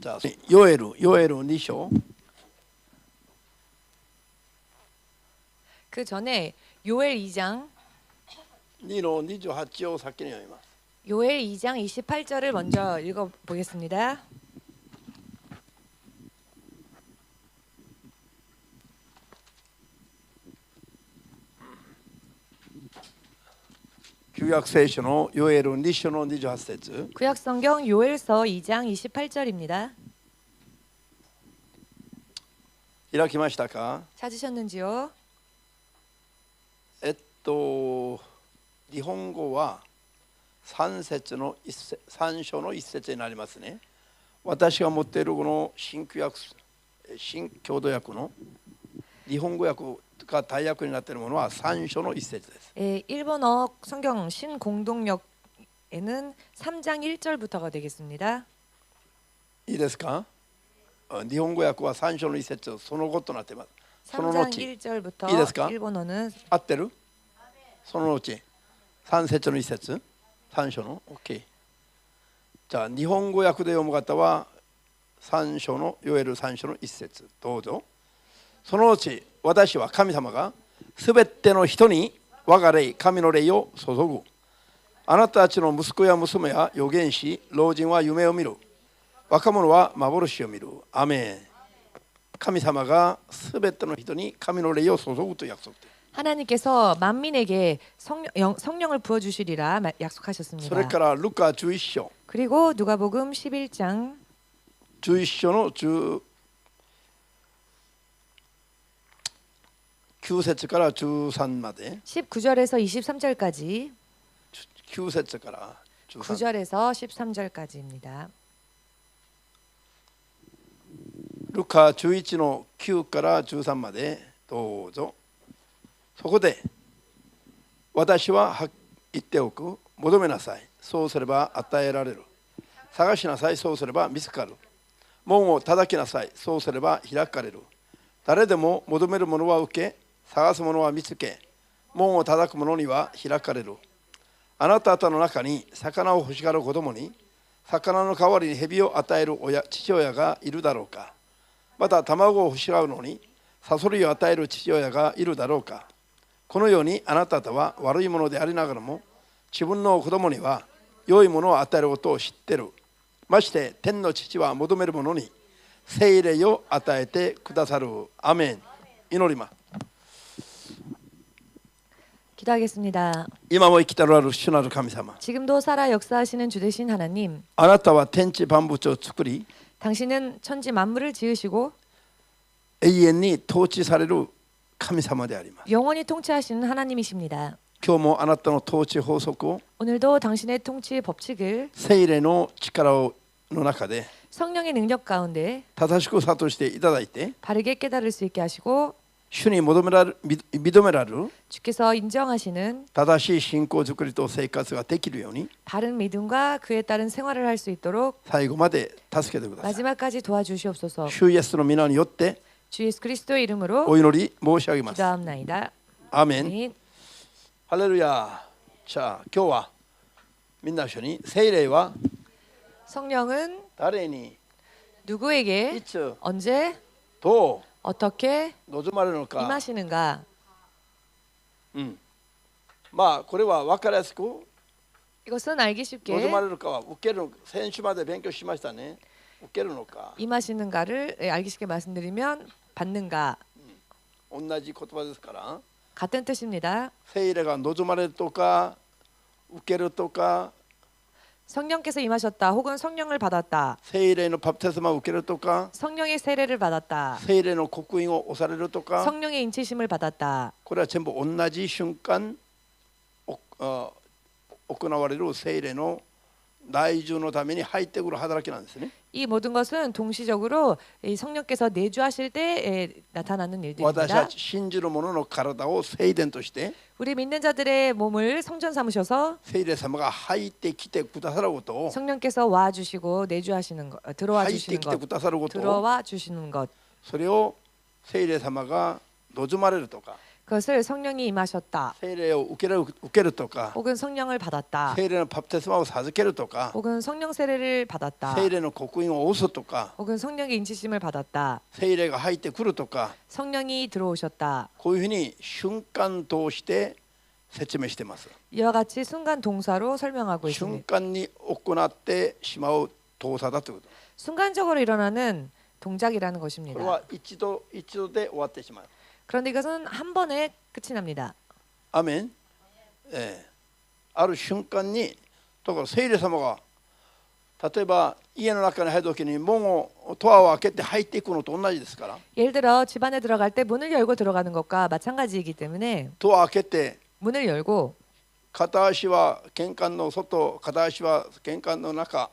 자, 요엘 2章 그 전에 요엘 2장 2の28を先に読みます。 요엘 2장 28절을 먼저 읽어 보겠습니다.旧約聖書のヨエル2章の28節 구약 성경 요엘서 2장 28절입니다. 開きましたか？ 찾으셨는지요? 日本語は3章の1節になりますね。私が持っているこの新共同訳の日本語訳が大訳になっているものは3章の1節です。 일본어 성경 신공동역에는 3장 1절부터가 되겠습니다. いいですか？日本語訳は3章の1節その後となっています。その後 3장 1절부터 いいですか？ 일본어는 合ってる？その後3節の1節3章の OK。 じゃあ日本語訳で読む方は3章のヨエル3章の1節どうぞ。その後私は神様がすべての人に我が霊神の霊を注ぐ。あなたたちの息子や娘や預言者老人は夢を見る。若者は幻を見る。アメン。神様がすべての人に神の霊を注ぐと約束。 하나님께서 만민에게 성령을 부어주시리라 それ 약속하셨습니다. からルカ11章 그리고 누가복음 11장 11章の19節から13まで 19절에서 23절까지 9節から13 9절에서 13절까지입니다. ルカ11の9から13までどうぞ。そこで私は言っておく。求めなさい。そうすれば与えられる。探しなさい。そうすれば見つかる。門を叩きなさい。そうすれば開かれる。誰でも求めるものは受け、探すものは見つけ、門を叩く者には開かれる。あなた方の中に魚を欲しがる子供に魚の代わりに蛇を与える父親がいるだろうか。また卵を欲しがるのにサソリを与える父親がいるだろうか。このようにあなた方は悪いものでありながらも自分の子供には良いものを与えることを知っている。まして天の父は求める者に聖霊を与えてくださる。アメン。祈ります。 기도하겠습니다. 今も生きておられる主なる神様。 지금도 살아 역사하시는 주 되신 하나님, あなたは天地万物を作り 당신은 천지 만물을 지으시고 永遠に統治される神様であります。 영원히 통치하시는 하나님이십니다. 今日もあなたの統治法則を 오늘도 당신의 통치 법칙을 聖霊の力の中で 성령의 능력 가운데 正しく諭していただいて 바르게 깨달을 수 있게 하시고 主に認められる 주께서 인정하시는 正しい信仰づくりと生活ができるように 바른 믿음과 그에 따른 생활을 할 수 있도록 最後まで助けてください。 마지막까지 도와주시옵소서. 主イエスの皆によって 주 예수 그리스도의 이름으로 お祈り申し上げます。 기도합나이다. アーメン。 아멘. ハレルヤ。じゃあ今日はみんな一緒に聖霊は 성령은 誰に 누구에게 いつ 언제 どう 어떻게 望まれるのか。 임하시는가? まあこれは分かりやすく 이것은 알기 쉽게 望まれるかは受ける。先週まで勉強しましたね。受けるのか。 임하시는가를 알기 쉽게 말씀드리면 받는가 同じ言葉ですから。 같은 뜻입니다. 聖霊が望まれるとか受けるとか 성령께서 임하셨다 혹은 성령을 받았다. 聖霊のバプテスマを受けるとか 성령의 세례를 받았다. 聖霊の刻印を押されるとか 성령의 인치심을 받았다. これは全部同じ瞬間行われる聖霊の内住のために入ってくる働きなんですね。 이 모든 것은 동시적으로 이 성령께서 내주하실 때 나타나는 私 일들입니다. たち信じる者の体を聖殿として 우리 믿는 자들의 몸을 성전 삼으셔서 聖霊様が入ってきてくださることを 성령께서 와 주시고 내주하시는 것, 들어와 入って 주시는 きて 것, くださることを 들어와 주시는 것. それを聖霊様が望まれるとか 그것을 성령이 임하셨다. 聖霊を受けるとか 혹은 성령을 받았다. 聖霊のバプテスマを授けるとか 혹은 성령 세례를 받았다. 聖霊の刻印を押すとか 혹은 성령의 인치심을 받았다. 聖霊が入ってくるとか 성령이 들어오셨다. こういうふうに瞬間通して説明しています。 이와 같이 순간 동사로 설명하고 瞬 있습니다. 間に行ってしまう動作だということ。 순간적으로 일어나는 동작이라는 これ 것입니다. は一度で終わってしまう。 그런데 이것은 한 번에 끝이 납니다. アメン、ある瞬間にだから聖霊様が例えば家の中に入るときに門をドアを開けて入っていくのと同じですから 예를 들어 집 안에 들어갈 때 문을 열고 들어가는 것과 마찬가지이기 때문에 ドア開けて 문을 열고 片足は玄関の外片足は玄関の中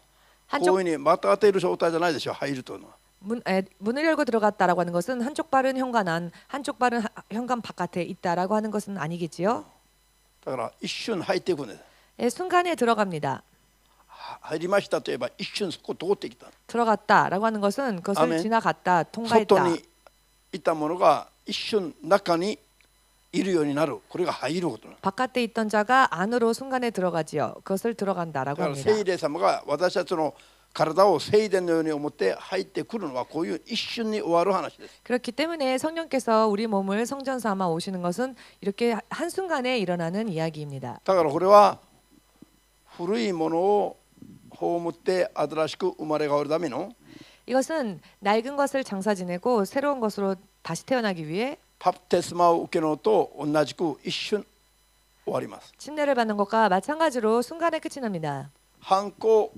こういう 한쪽 ふうにまた当てる状態じゃないでしょ入るというのは。 문을 열고 들어갔다라고 하는 것은 한쪽 발은 현관 안, 한쪽 발은 현관 바깥에 있다라고 하는 것은 아니겠지요. だから一瞬入っていくんです。 예, 순간에 들어갑니다. 入りましたといえば一瞬そこ通ってきた。 들어갔다라고 하는 것은 그것을 아멘. 지나갔다, 外 통과했다. にいたものが一瞬中にいるようになる。これが入ることなの。 바깥에 있던 자가 안으로 순간에 들어가지요. 그것을 だ 들어간다라고 から 합니다. 聖霊様が私たちの体を聖殿のように思って入ってくるのはこういう一瞬に終わる話です。 그렇기 때문에 성령께서 우리 몸을 성전 삼아 오시는 것은 이렇게 한순간에 일어나는 이야기입니다. だからこれは古いものを葬って新しく生まれ変わるための 이것은 낡은 것을 장사 지내고 새로운 것으로 다시 태어나기 위해 バプテスマを受けるのと同じく一瞬終わります。 침례를 받는 것과 마찬가지로 순간에 끝이 납니다. ハンコを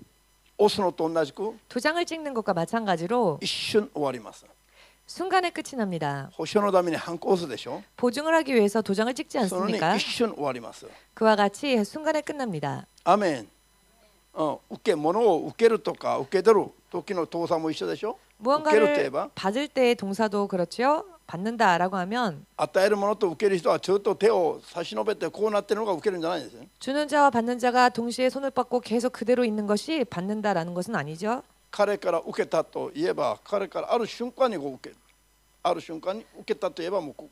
押すのと同じく 도장을 찍는 것과 마찬가지로 一瞬終わります。 순간에 끝이 납니다. 保証のためにハンコを押すでしょ。 보증을 하기 위해서 도장을 찍지 そのに 않습니까? 一瞬終わります。 그와 같이 순간에 끝납니다. アメン。物を受けるとか受け取る時の動作も一緒でしょ。受けるといえ 무언가를 ば 받을 때의 동사도 그렇죠. 받는다라고 하면 与えるものと受ける人はちょっと手を差し伸べてこうなってるのが受けるんじゃないんですよ。 주는 자와 받는 자가 동시에 손을 뻗고 계속 그대로 있는 것이 받는다라는 것은 아니죠. 彼から受けたといえば彼からある瞬間にこう受ける。ある瞬間に受けたといえばもう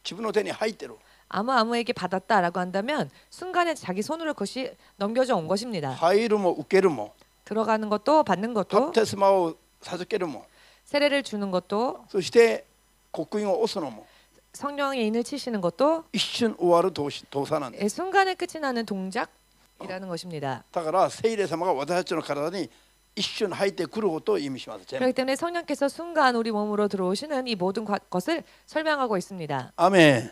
自分の手に入ってる。 아무에게 받았다라고 한다면 순간에 자기 손으로 그것이 넘겨져 온 것입니다. 入るも受けるも 들어가는 것도 받는 バ 것도 プテスマを授けるも 세례를 주는 것도 そして刻印を押すのも 성령의 인을 치시는 것도 一瞬終わる動作なんです。 순간에 끝이 나는 동작이라는 것입니다. だから聖霊様が私たちの体に一瞬入ってくることを意味します。 그렇기 때문에 성령께서 순간 우리 몸으로 들어오시는 이 모든 것을 설명하고 있습니다. アメン。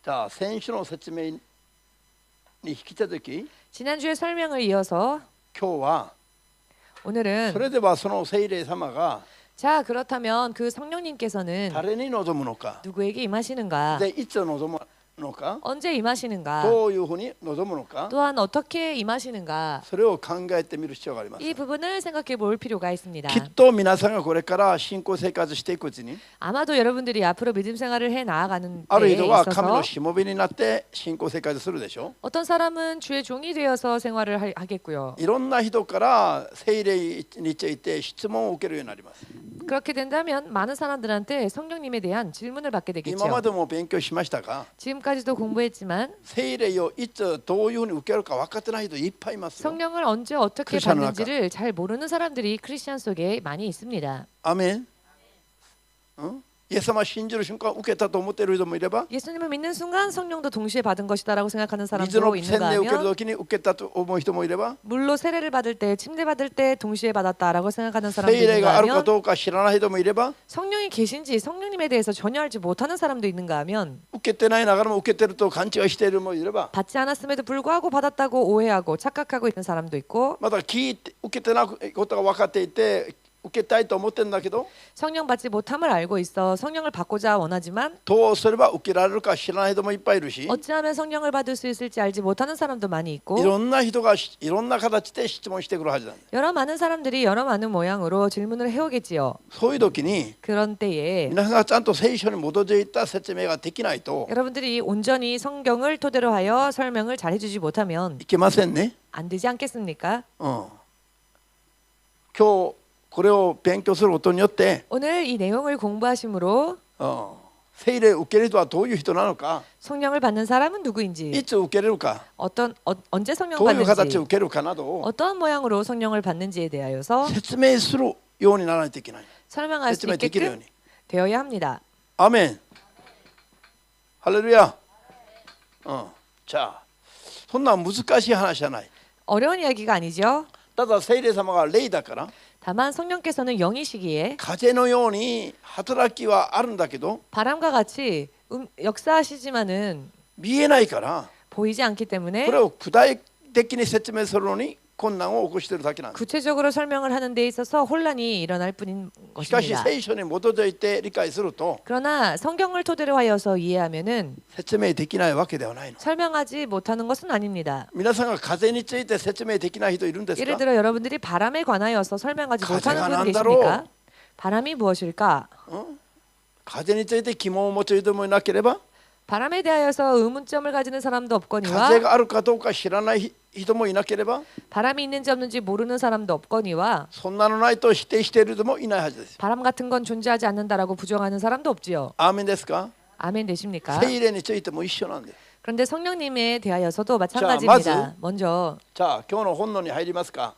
じゃあ先週の説明に引き続き 지난주의 설명을 이어서 今日は 오늘은 それではその聖霊様が 자 그렇다면 그 성령님께서는 誰に望むのか 누구에게 임하시는가, でいつ望むのか 언제 임하시는가, どういうふうに望むのか 또한 어떻게 임하시는가, それを考えてみる必要があります。 이 부분을 생각해 볼 필요가 있습니다. きっと皆さんがこれから信仰生活していくうちに 아마도 여러분들이 앞으로 믿음 생활을 해 나아가는 ある 데에 人は神の 있어서 しもべになって信仰生活するでしょ。 어떤 사람은 주의 종이 되어서 생활을 하겠고요. いろんな人から聖霊について質問を受けるようになります。 그렇게 된다면 많은 사람들한테 성령님에 대한 질문을 받게 今ま 되겠죠. でも勉強しましたが 지금까지도 공부했지만 聖霊をいつどういうふうに受けるか分かってない人いっぱいいますよ。 성령을 언제 어떻게 크리스찬 받는지를 잘 모르는 사람들이 크리스천 속에 많이 있습니다. アメン。イエス様を信じる瞬間受けたと思っている人もいれば 예수님을 믿는 순간 성령도 동시에 받은 것이다라고 생각하는 水の 사람도 洗 있는가 礼を受ける 하면 時に受けたと思う人もいれば 물로 세례를 받을 때, 침례 받을 때 동시에 받았다라고 생각하는 사람도 聖霊 있는가 があるか 하면 どうか知らない人もいれば 성령이 계신지 성령님에 대해서 전혀 알지 못하는 사람도 있는가 하면 受けてないながらも受けてると勘違いしている人もいれば 받지 않았음에도 불구하고 받았다고 오해하고 착각하고 있는 사람도 있고 また聞いて受けてないことが分かっていて受けたいと思ってるんだけど 성령 받지 못함을 알고 있어 성령을 받고자 원하지만 どうすれば受けられるか知らない人もいっぱいいるし 어찌하면 성령을 받을 수 있을지 알지 못하는 사람도 많이 い 있고 ろんな人がいろんな形で質問してくるはずなんです。 여러 많은 사람들이 여러 많은 모양으로 질문을 해오겠지요. そういう時に 그런 때에 皆さんがちゃんと聖書に基づいた説明ができないと 여러분들이 온전히 성경을 토대로 하여 설명을 잘 해주지 못하면 いけませんね。 안 되지 않겠습니까? 今日これを勉強することによって 오늘 이 내용을 공부하심으로 聖霊を受け入れる人はどういう人なのか、 성령을 받는 사람은 누구인지, いつ受け入れるか、 언제 성령 どういう形 받는지, を受けるかなどを 어떤 모양으로 성령을 받는지에 대하여서 説明するようにならないといけない。 설명할 수 説明できるよう 있게끔 に。 되어야 합니다. アーメン。ハレルヤ。じゃあそんな難しい話じゃない。 어려운 이야기가 아니죠. ただ聖霊様が霊だから 다만 성령께서는 영이시기에 風のように働きはあるんだけど 바람과 같이 역사하시지만은 見えないから 보이지 않기 こ 때문에 れを具体的に説明するのに困難を起こしているだけなんです。 구체적으로 설명을 하는 데 있어서 혼란이 일어날 뿐인 しかし 것입니다. 聖書に基づいて理解すると 그러나 성경을 토대로 하여서 이해하면은 説明できないわけではないの。 설명하지 못하는 것은 아닙니다. 皆さんが風について説明できない人いるんです 예를 か？ 들어 여러분들이 바람에 관하여서 설명하지 못하는 가제가 분 난다로. 계십니까? 바람이 무엇일까? 風について疑問を持つ人もいなければ 바람에 대하여서 의문점을 가지는 사람도 없거니와 風があるかどうか知らない人もいなければ 바람이 있는지 없는지 모르는 사람도 없거니와 そんなのないと否定している人もいないはずです。 바람 같은 건 존재하지 않는다라고 부정하는 사람도 없지요. アーメンですか？ 아멘 되십니까? 聖霊についても一緒なんです。 그런데 성령님에 대하여서도 마찬가지입니다. 먼저 じゃあ今日の本論に入りますか。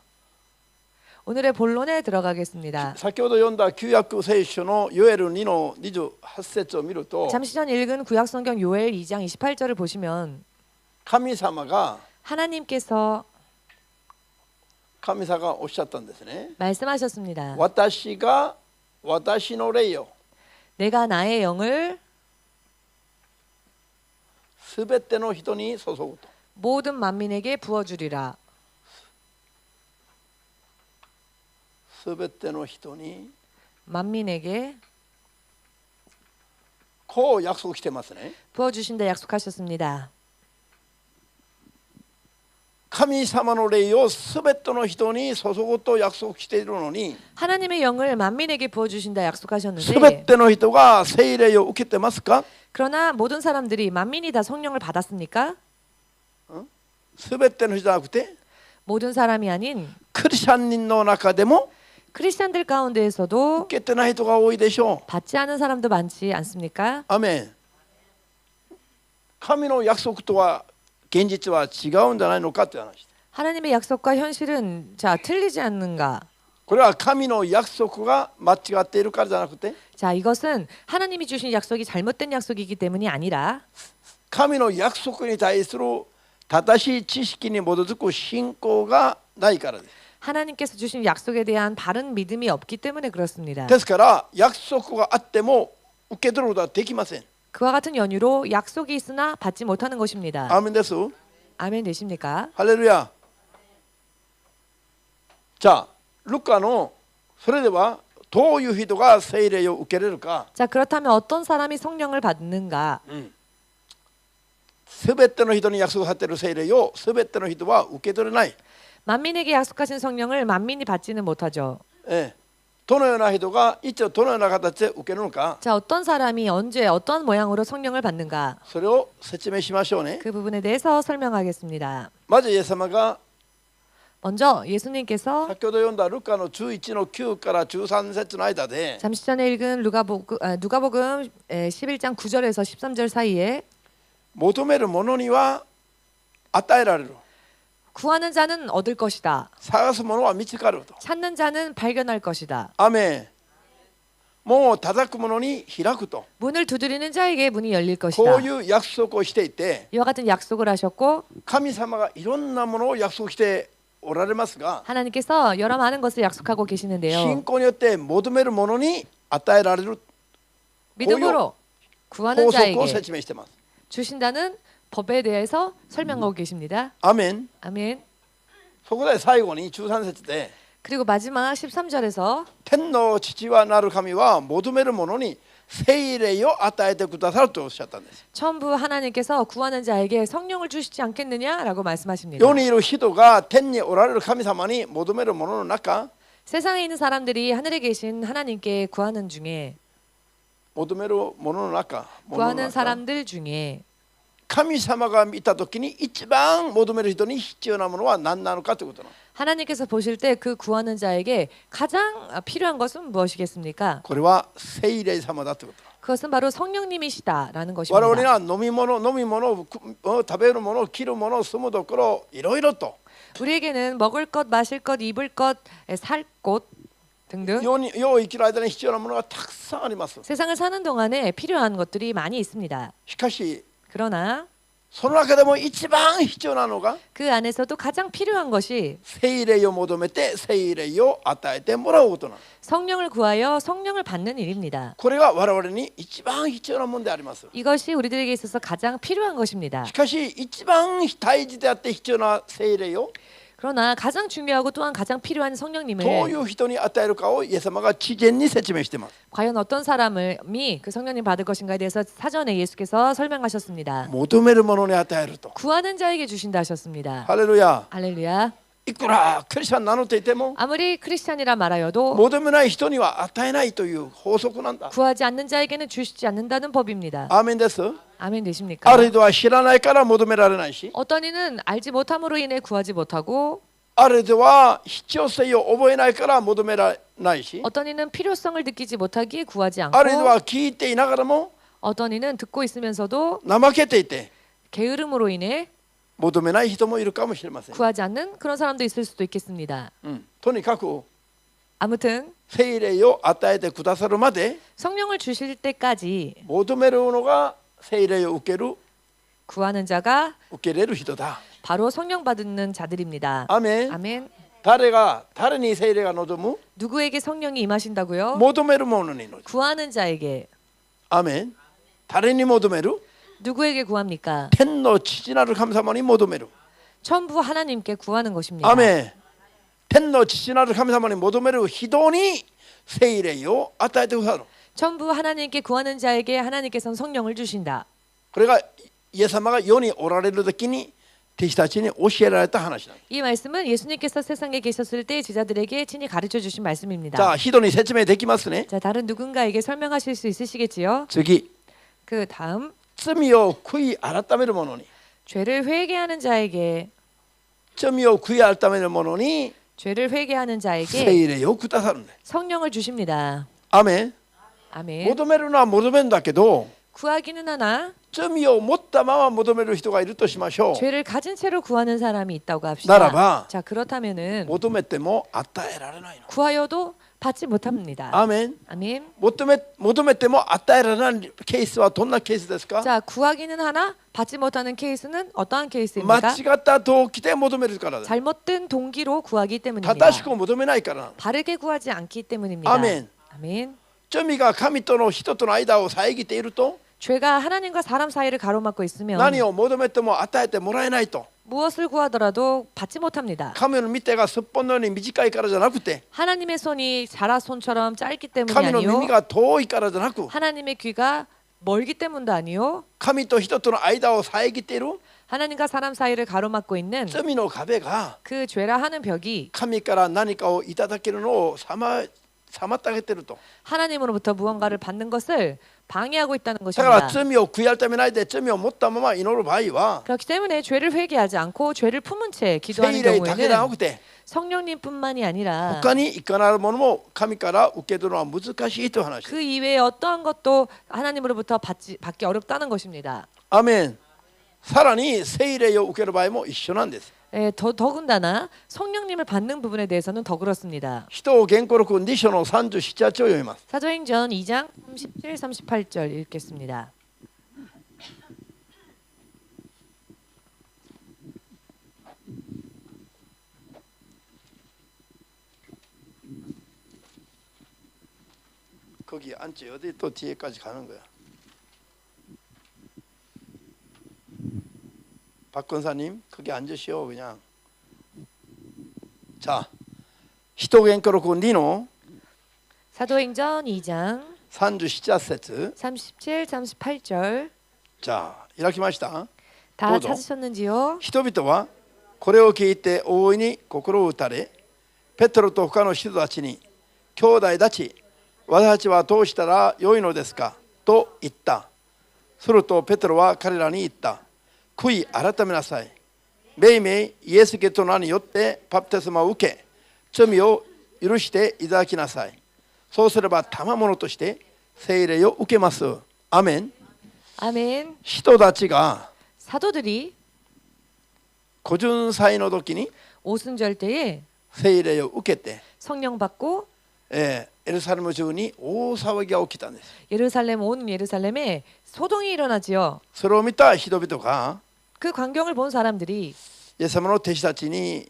오늘의 본론에 들어가겠습니다. 先ほど読んだ旧約聖書のヨエル2の28節を見ると 잠시 전 읽은 구약성경 요엘 2장 28절을 보시면 神様が 하나님께서 神様がおっしゃったんですね。 말씀하셨습니다. 私が私の霊を 내가 나의 영을 すべての人に注ぐと。 모든 만민에게 부어주리라. すべての人に 만민에게 こう約束してますね。 부어주신다 약속하셨습니다. 神様の霊をすべての人に注ぐと約束しているのに 하나님의 영을 만민에게 부어주신다 すべ 약속하셨는데 ての人が聖霊を受けてますか？ 그러나 모든 사람들이 만민이 다 성령을 받았습니까? すべての人じゃなくて 모든 사람이 아닌 クリスチャン人の中でも 크리스찬들 가운데에서도 受けてない人が多いでしょう。 받지 않은 사람도 많지 않습니까? アメン。神の約束とは現実は違うんじゃないのかという話。 하나님의 약속과 현실은 자 틀리지 않는가? これは神の約束が間違っているからじゃなくて 자 이것은 하나님이 주신 약속이 잘못된 약속이기 때문이 아니라 神の約束に対する正しい知識に基づく信仰がないからです。 하나님께서 주신 약속에 대한 바른 믿음이 없기 때문에 그렇습니다. ですから約束があっても受け取ることはできません。 그와 같은 연유로 약속이 있으나 받지 못하는 것입니다. アーメンです。 아멘 되십니까? ハレルヤ。じゃあルカのそれではどういう人が聖霊を受けれるか。 자 그렇다면 어떤 사람이 성령을 받는가? すべての人に約束されている聖霊をすべての人は受け取れない。 만민에게 약속하신 성령을 만민이 받지는 못하죠. どのような人がいつどのような形で受けるのか 자 어떤 사람이 언제 어떤 모양으로 성령을 받는가? それを説明しましょうね。 그 부분에 대해서 설명하겠습니다. まずイエス様が 먼저 예수님께서 先ほど読んだルカの11の9から13節の間で 잠시 전에 읽은 누가복음 11장 9절에서 13절 사이에 求めるものには与えられる。 구하는 자는 얻을 것이다. 探すものは見つかると。 찾는 자는 발견할 것이다. アメン。もう叩くものに開くと。 문을 두드리는 자에게 문이 열릴 こ 것이다. ういう約束をしていて 이와 같은 약속을 하셨고 神様がいろんなものを約束しておられますが 하나님께서 여러 많은 것을 약속하고 信 계시는데요. 仰によって求めるものに与えられる 믿음으로 구하는 法則を 자에게 説明しています。 주신다는 법에 대해서 설명하고 계십니다. アメン。 아멘. そこで最後に13節で 그리고 마지막 13절에서 天の父はなる神は求めるものに聖霊を与えてくださるとおっしゃったんです。 전부 하나님께서 구하는 자에게 성령을 주시지 않겠느냐라고 말씀하십니다. 世にいる人が天におられる神様に求めるものの中 세상에 있는 사람들이 하늘에 계신 하나님께 구하는 중에 求めるものの中 구하는 사람들 중에 神様が見たときに一番求める人に必要なものは何なのかということなの。 하나님께서 보실 때 그 구하는 자에게 가장 필요한 것은 무엇이겠습니까? これは聖霊様だということ。 그것은 바로 성령님이시다라는 我々に 것입니다. は飲み物、食べるもの、着るもの、住むところ、いろいろと 우리에게는 먹을 것, 마실 것, 입을 것, 살 곳 등등 世を生きる間に必要なものがたくさんあります。 세상을 사는 동안에 필요한 것들이 많이 있습니다. しかし 그러나 その中でも一番必要なのが 그 안에서도 가장 필요한 것이 聖霊を求めて聖霊を与えてもらうことなの。 성령을 구하여 성령을 받는 일입니다. これが我々に一番必要なものであります。 이것이 우리들에게 있어서 가장 필요한 것입니다. しかし一番大事であって必要な聖霊を 그러나 가장 중요하고 또한 가장 필요한 どうい 성령님을 う人に与えるかをイエス様が事前に説明しています。 과연 어떤 사람이 그 성령님 받을 것인가에 대해서 사전에 예수께서 설명하셨습니다. 求めるものに与えると。 구하는 자에게 주신다 하셨습니다. ハレルヤ。 할렐루야. いくらクリスチャン名乗っていても 아무리 크리스찬이라 말하여도 求めない人には与えないという法則なんだ。 구하지 않는 자에게는 주시지 않는다는 법입니다. アーメンです。 아멘 되십니까? ある人は知らないから求められないし、 어떤 이는 알지 못함으로 인해 구하지 못하고 ある人は必要性を覚えないから求められないし、 어떤 이는 필요성을 느끼지 못하기에 구하지 ある人 않고 は聞いていながらも 어떤 이는 듣고 있으면서도 怠けていて 게으름으로 인해 求めない人もいるかもしれません。 구하지 않는 그런 사람도 있을 수도 있겠습니다. とにかく 아무튼 聖霊を与えてくださるまで 성령을 주실 때까지 求めるのが聖霊を受ける 구하는 자가 受けれる人だ。 바로 성령 받는 자들입니다. アーメン。 아멘. 誰に聖霊が望む 누구에게 성령이 임하신다고요? 求める者に望む。 구하는 자에게. アーメン。誰に求める 누구에게 구합니까? 天の父なる神様に求める。 전부 하나님께 구하는 것입니다. アーメン。天の父なる神様に求める人に聖霊を与えてくださる。 전부 하나님께 구하는 자에게 하나님께서는 성령을 주신다. これがイエス様が世におられる時に弟子たちに教えられた話なんです。 이 말씀은 예수님께서 세상에 계셨을 때 제자들에게 친히 가르쳐 주신 말씀입니다. じゃあ人に説明できますね。 자, 다른 누군가에게 설명하실 수 있으시겠지요? 次、 그 다음 罪を悔い改める者に 죄를 회개하는 자에게 罪を悔い改める者に 죄를 회개하는 자에게 聖霊をくださるんです。 성령을 주십니다. アメン。 아멘. 求めるのは求めるんだけど 구하기는 하나 罪を持ったまま求める人がいるとしましょう。 죄를 가진 채로 구하는 사람이 있다고 합시다. ならば 자, 그렇다면은 求めても与えられないの。 구하여도 받지 못합니다. アメン。 아멘. 求めても与えられないケースはどんなケースですか？ 자, 구하기는 하나 받지 못하는 케이스는 어떠한 間 케이스입니까? 違った動機で求めるからだ。 잘못된 동기로 구하기 때문입니다. 正しく求めないからなの。 바르게 구하지 않기 때문입니다. 아멘. 아멘. 罪が神との人との間を遮っていると 죄가 하나님과 사람 사이를 가로막고 있으면 何を求めても与えてもらえないと。 무엇을 구하더라도 받지 못합니다. 神の御手がすっぽんのように短いからじゃなくて 하나님의 손이 자라 손처럼 짧기 때문이 神の 아니요. 耳が遠いからじゃなく 하나님의 귀가 멀기 때문도 아니요. 神と人との間を遮っている 하나님과 사람 사이를 가로막고 있는 罪の壁が 그 죄라 하는 벽이 神から何かをいただけるのを妨げていると。 하나님으로부터 무언가를 받는 것을 방해하고 있다는 だから 것입니다. 罪を悔い改めないで罪を持ったまま祈る場合は 그렇기 때문에 죄를 회개하지 않고 죄를 품은 채 聖 기도하는 霊だけじゃな 경우에는 くて 성령님뿐만이 아니라 他にいかなるものも神から受け取るのは難しいという話です。 그 이외에 어떠한 것도 하나님으로부터 받기 어렵다는 것입니다. アメン。さらに聖霊を受ける場合も一緒なんです。 더군다나 성령님을 받는 부분에 대해서는 더 그렇습니다. 人を原稿録2章の37、8を読みます。 사도행전 2장 37, 38절 읽겠습니다. 거기 앉지 어디 또 뒤에까지 가는 거야. 박 권사님 거기 앉으시오 그냥. 자, 人原稿録2の 사도행전 2장 37節 37, 38절 じゃあ開きました。 다 どうぞ。 찾으셨는지요? 人々はこれを聞いて大いに心を打たれ、ペトロと他の人たちに兄弟たち、私たちはどうしたらよいのですかと言った。するとペトロは彼らに言った。悔い改めなさい。めいめいイエス・キリストの名によってバプテスマを受け、罪を許していただきなさい。そうすれば賜物として聖霊を受けます。アメン。 아멘. 人たちが 사도들이 古巡祭の時に 오순절 때에 聖霊を受けて、 성령 받고 エルサレム中に大騒ぎが起きたんです。 예루살렘 온 예루살렘에 소동이 일어나지요. それを見た人々が 그 광경을 본 사람들이 イエス様の弟子たちに、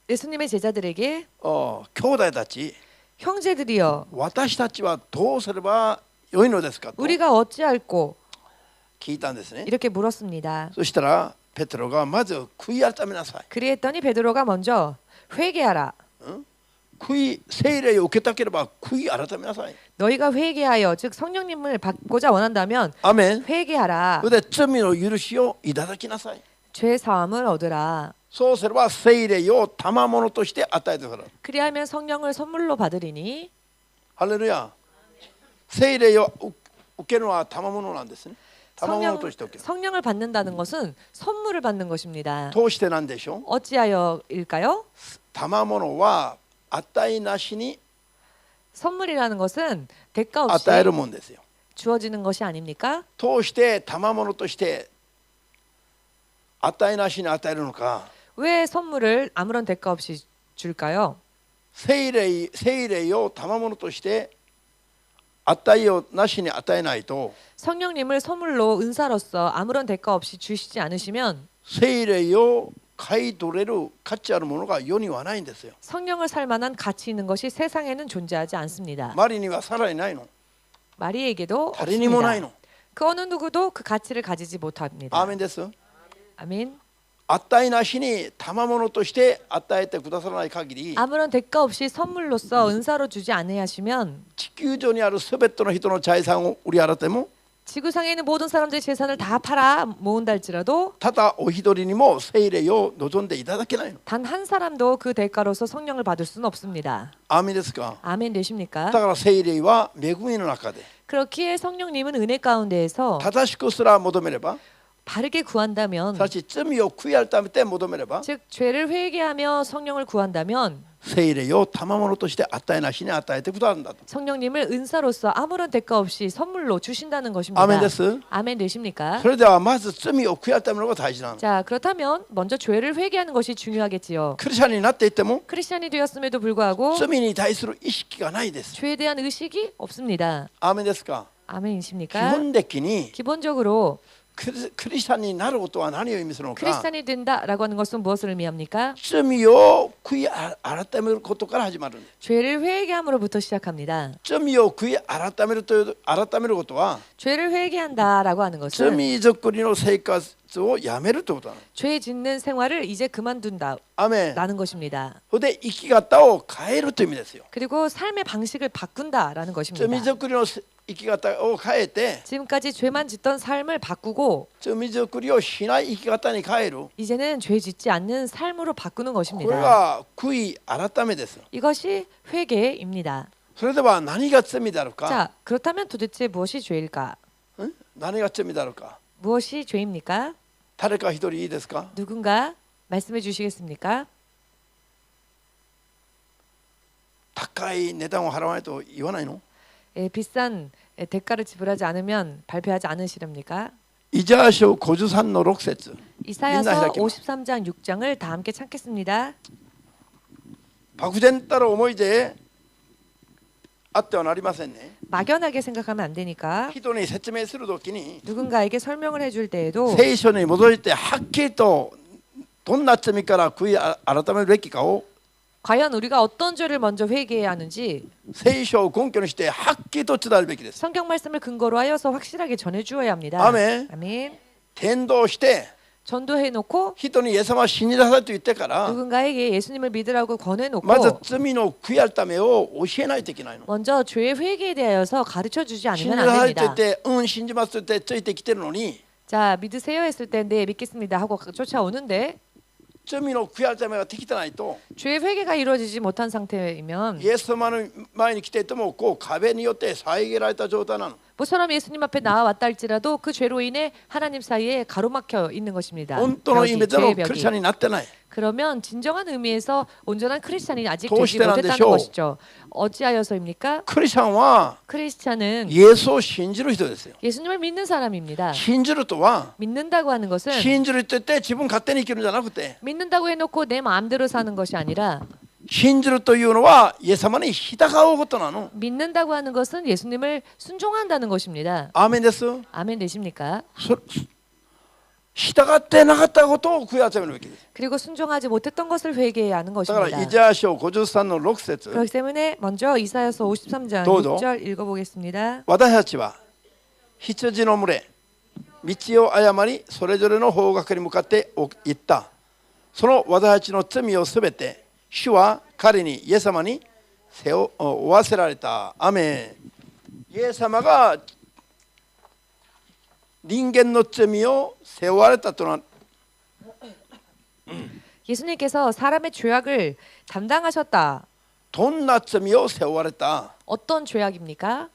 예수님의 제자들에게 兄弟たち、 형제들이여 私たちはどうすればよいのですかと 우리가 어찌할꼬 聞いたんですね。 이렇게 물었습니다. そしたらペテロがまず悔い改めなさい。 그리했더니 베드로가 먼저 회개하라. 聖霊を受けたければ悔い改めなさい。 너희가 회개하여 즉 성령님을 받고자 원한다면 アメン。 회개하라. それで罪の許しをいただきなさい。 죄 사함을 얻으라. そうすれば聖霊を賜物として与えてください。 그리하면 성령을 선물로 받으리니. ハレルヤ。聖霊を受けるのは賜物なんですね。賜物として受ける。 성령을 받는다는 것은 선물을 받는 것입니다. どうしてなんでしょう。 어찌하여일까요? 賜物は値なしに 선물이라는 것은 대가 없이 与えるもんですよ。 주어지는 것이 아닙니까? 通して賜物として値なしに与えるのか。 왜 선물을 아무런 대가 없이 줄까요? 聖霊を賜物として値をなしに与えないと 성령님을 선물로 은사로서 아무런 대가 없이 주시지 않으시면 聖霊を買い取れる価値あるものが世にはないんですよ。 성령을 살 만한 가치 있는 것이 세상에는 존재하지 않습니다. マリにはさらにないの。 마리에게도 誰にもない 없습니다. の。 그 어느 누구도 그 가치를 가지지 못합니다. アーメンです。 아멘. 値なしに賜物として与えてくださらない限り 아무런 대가 없이 선물로서 은사로 주지 않으시면 地球上にあるすべての人の財産を売り払っても 지구상에 있는 모든 사람들의 재산을 다 팔아 모은다 할지라도 ただお一人にも聖霊を望んでいただけないの。 단 한 사람도 그 대가로서 성령을 받을 수는 없습니다. アーメンですか。 아멘 だ 되십니까? から聖霊は恵みの中で 그렇기에 성령님은 은혜 가운데에서 正しくすら求めれば 바르게 구한다면 すなわち罪を悔い改めて求めれば 즉 죄를 회개하며 성령을 구한다면 聖霊を賜物として値なしに与えてくださるんだと。 성령님을 은사로서 아무런 대가 없이 선물로 주신다는 것입니다. アーメンです。 아멘 되십니까? それではまず罪を悔い改めるのが大事なの。 자 그렇다면 먼저 죄를 회개하는 것이 중요하겠지요. クリスチャンになっていっても 크리스찬이 되었음에도 불구하고 罪に対する意識がないです。 죄에 대한 의식이 없습니다. アーメンですか。 基 아멘이십니까? 本的に 기본적으로 クリスチャンになることは何を意味するのか。 크리스찬이 된다라고 하는 것은 무엇을 의미합니까? 罪を悔い改めることから始まるんです。 죄를 회개함으로부터 시작합니다. 罪を悔い改めることは 죄를 회개한다라고 하는 것은 罪作りの生活をやめるということなの。 죄 짓는 생활을 이제 그만둔다라는 アーメン。 것입니다. それで生き方を変えるという意味ですよ。 그리고 삶의 방식을 바꾼다라는 것입니다. 罪作りの生き方を変えて 지금까지 죄만 짓던 삶을 바꾸고 罪作りをしない生き方に変える。 이제는 죄 짓지 않는 삶으로 바꾸는 これ 것입니다. が悔い改めです。 이것이 회개입니다. それでは何が罪であるか。 자, 그렇다면 도대체 무엇이 죄일까? 何が罪であるか。 무엇이 죄입니까? 誰か一人いいですか。 누군가 말씀해 주시겠습니까? 高い値段を払わないと言わないの。 비싼 대가를 지불하지 않으면 발표하지 않으시렵니까? イザヤ書53の6節。 이사야서 53장 6장을 다 함께 찾겠습니다. 漠然たる思いであってはなりませんね。 막연하게 생각하면 안 되니까 人に説明するときに 누군가에게 설명을 해줄 때에도 聖書に戻ってはっきりとどんな罪から悔い改めるべきかを 과연 우리가 어떤 죄를 먼저 회개해야 하는지 聖書を根拠にしてはっきりと伝えるべきです。 성경 말씀을 근거로 하여서 확실하게 전해 주어야 합니다. 아멘. 아멘. 伝道して 전도해 놓고 人にイエス様を信じなさいと言ってから 누군가에게 예수님을 믿으라고 권해 놓고 まず罪の悔い改めを教えないといけないの。 먼저 죄의 회개에 대하여서 가르쳐 주지 信じ 않으면 な 안 さいと言っ 됩니다. て信じますと言ってついてきてるのに 자, 믿으세요 했을 때 네, 믿겠습니다 하고 쫓아오는데 罪の悔い改めができてないと 죄의 회개가 이루어지지 못한 상태이면 イエス様の前に来ていてもこう壁によって遮られた状態なの。 모처럼 예수님 앞에 나와왔다 할지라도 그 죄로 인해 하나님 사이에 가로막혀 있는 것입니다. 本当の意味での 죄의 クリスチャン 벽이. になってない。 그러면 진정한 의미에서 온전한 크리스찬이 아직どう 되지 してなんでしょう? 못했다는 것이죠. 어찌하여서입니까? クリスチャンは 크리스찬은 イエスを信じる人ですよ。 예수님을 믿는 사람입니다. 信じるとは 믿는다고 하는 것은 信じるって言って自分勝手に生きるんじゃなくて、 믿는다고 해놓고 내 마음대로 사는 것이 아니라 信じるというのはイエス様に従うことなの。 믿는다고 하는 것은 예수님을 순종한다는 것입니다. アーメンです。 아멘 되십니까? 従ってなかったことを悔い改めるべきです。 그리고 순종하지 못했던 것을 회개해야 하는 だから 것입니다. イザヤ書53の6節 그렇기 때문에 먼저 이사야서 53장 どうぞ。 6절 읽어보겠습니다. 私たちは羊の群れ、道を誤りそれぞれの方角に向かって行った。その私たちの罪をすべて主は彼にイエス様に負わせられた。アメン。イエス様が人間の罪を背負われたとは 예수님께서 사람의 죄악을 담당하셨다. どんな罪を背負われた？ 어떤 죄악입니까?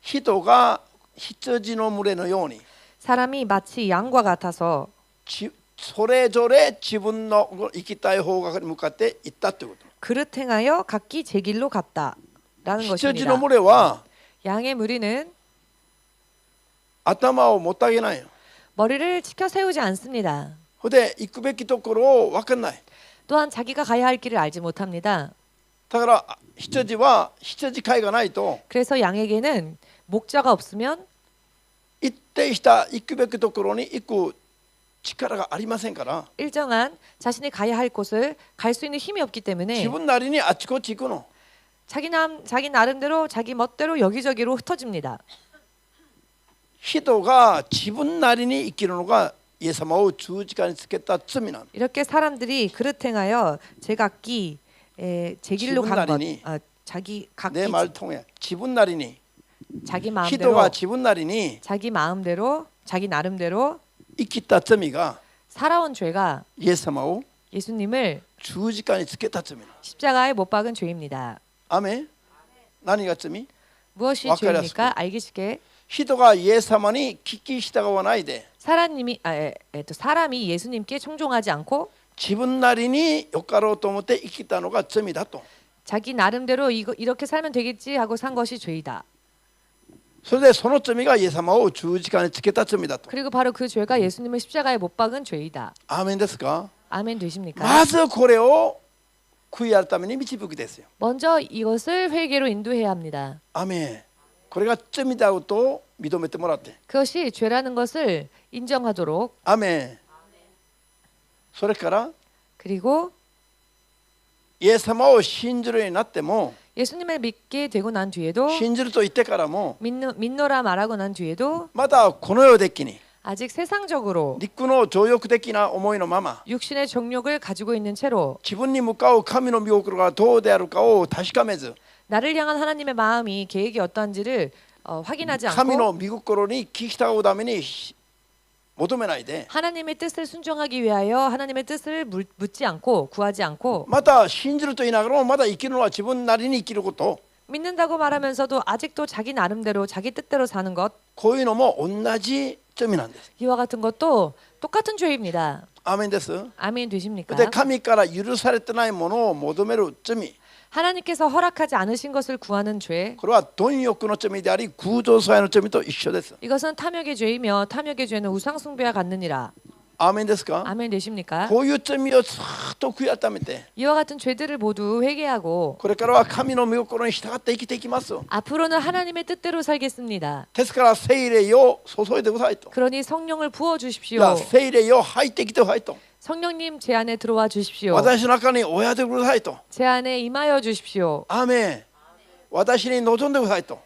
人が羊の群れのように 사람이 마치 양과 같아서 それぞれ自分の行きたい方角に向かって行ったということ。 그릇 행하여 각기 제 길로 갔다라는 羊 것입니다. の群れは 양의 무리는 頭をもたげないよ。 머리를 치켜 세우지 않습니다. それで行くべきところを分かんない。 또한 자기가 가야 할 길을 알지 못합니다. だから羊は羊飼いがないと 그래서 양에게는 목자가 없으면 一定した行くべきところに行く力がありませんから 일정한 자신이 가야 할 곳을 갈 수 있는 힘이 없기 때문에 自分なりにあちこち行くの。 자기 나름대로 자기 멋대로 여기저기로 흩어집니다. 人が自分なりに生きるのがイエス様を十字架につけた罪なの。 이렇게 사람들이 그릇 행하여 제각기 제 길로 간 것, 지분 자기 ね、 각기 말을 통해自分なりに 자기 人 마음대로 が自分なりに 자기 마음대로 자기 나름대로 生きた罪が 살아온 죄가 イエス様を 예수님을 十字架につけた罪なの。 십자가에 못 박은 죄입니다. アメン。何が罪？ 무엇이 와카리아스고. 죄입니까? 알기 쉽게 人がイエス様に聞き従わないで 사람이 예수님께 청종하지 않고 自分なりによかろうと思って生きたのが罪だと。 자기 나름대로 이렇게 살면 되겠지 하고 산 것이 죄이다. それでその罪がイエス様を十字架につけた罪だと。 그리고 바로 그 죄가 예수님을 십자가에 못 박은 죄이다. アーメンですか？ 아멘 되십니까? まずこれを悔い改めに導くですよ。 먼저 이것을 회개로 인도해야 합니다. アーメン。これが罪だと認めてもらって。 그것이 죄라는 것을 인정하도록 アーメン。それから 그리고 イエス様を信じるようになっても 예수님을 믿게 되고 난 뒤에도 信じると言ってからも 믿노라 말하고 난 뒤에도 まだこの世的に 아직 세상적으로 肉の情欲的な思いのまま 육신의 정욕을 가지고 있는 채로 自分に向かう神の御心がどうであるかを確かめず 나를 향한 하나님의 마음이 계획이 어떠한지를 확인하지 神 않고 の御心に聞き従うために求めないで 하나님의 뜻을 순종하기 위하여 하나님의 뜻을 묻지 않고 구하지 않고 また信じると言いながらもまだ生きるのは自分なりに生きること 믿는다고 말하면서도 아직도 자기 나름대로 자기 뜻대로 사는 것 こういうのも同じ罪なんです。 이와 같은 것도 똑같은 죄입니다. アーメンです。 아멘 되십니까? で神から許されてないものを求める罪 하나님께서 허락하지 않으신 것을 구하는 죄 これは貪欲の罪であり偶像崇拝の罪と一緒です。 이것은 탐욕의 죄이며 탐욕의 죄는 우상 숭배와 같느니라. アーメンですか？ 아멘 되십니까? こういう罪をずっと悔い改めて 이와 같은 죄들을 모두 회개하고 これからは神の御心に従って生きていきます。 앞으로는 하나님의 뜻대로 살겠습니다. ですから聖霊を注いでくださいと。 그러니 성령을 부어 い 주십시오. や聖霊を入ってきてくださいと。 성령님 제 안에 들어와 주십시오. 私の中に親でくださいと。 제 안에 임하여 주십시오. アーメン。私に望んでくださいと。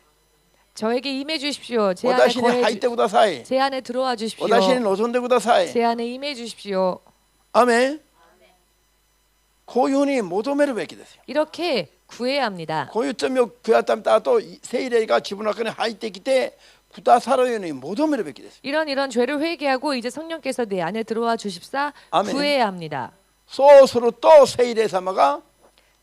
저에게 임해 주십시오. 제 안에 私に入ってください。 제 안에 들어와 주십시오. 私に望んでください。 제 안에 임해 주십시오. アーメン。こういうふうに求めるべきですよ。 이렇게 구해야 합니다. こういう罪を悔い改めた後、聖霊が自分の中に入ってきてくださるように求めるべきです。 이런 죄를 회개하고 이제 성령께서 내 안에 들어와 주십사 아멘. 구해야 합니다. そうすると聖霊様が